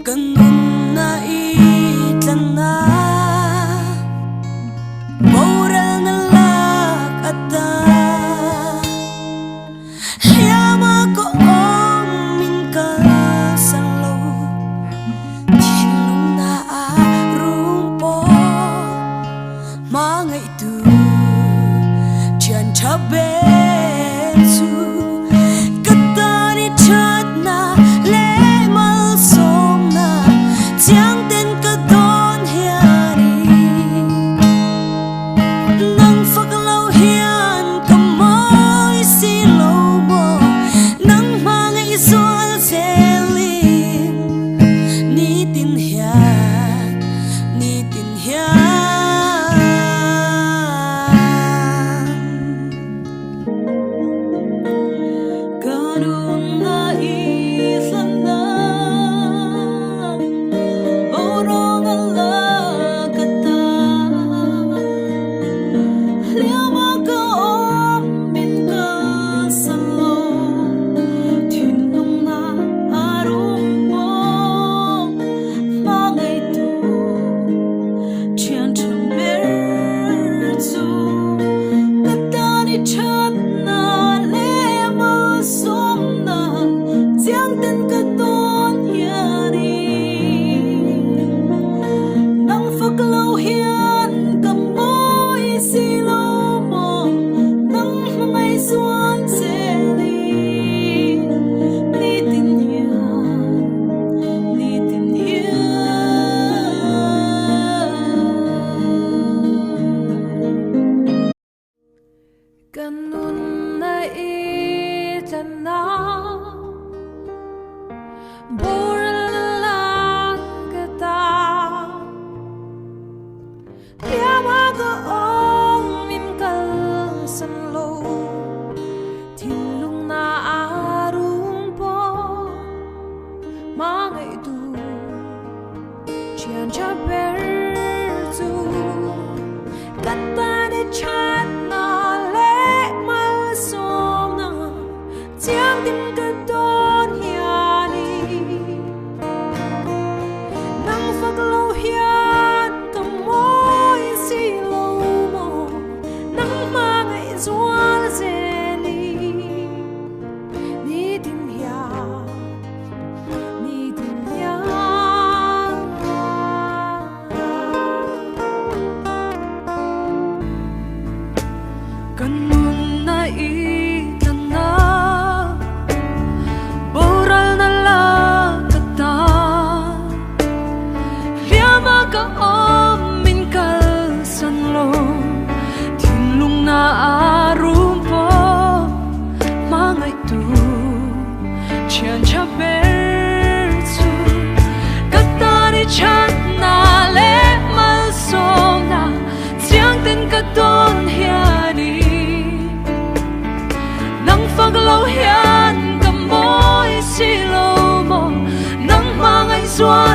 Ganun na itlan na moral na lakata Yama ko min ka sa loob Tilong na arumpo Mga ito Diyan tabensu Katani chat na lemal som na Tiang tên ka don hiari Nang phaglaw hiyan kamoy silaw mo Nang mga isual selim Nitin Hian, Nitin Hian Ganun na islan na Borong alagata Liama ka min ka sa loob Tinong na arong mo Mga ito Diyan tamerzu Katani chat na lema som na Tiang tên ka don hiari Nang phaglaw hiyan kamoy silaw mo Nang mga isuan selim Nitin Hian, Nitin Hian Ganun na itlan na Boral na lakata Yama ka min kalsan loob Tilong na arumpo Mga ito Diyan taberzu Katani chat na lemal som na Tiang din ka don hiani Nang phaglaw hiyan kamoy silaw mo Nang mga isual selim Nitin Hian, Nitin Hian Ganun na itlan na Boral na lakata Liama ka min kalsan loob Tilong na arumpo Mga ito Diyan taberzu Katani chat na lemal som na Tiang tên ka don hiari Nang phaglaw hiyan kamoy silaw mo Nang mga isuan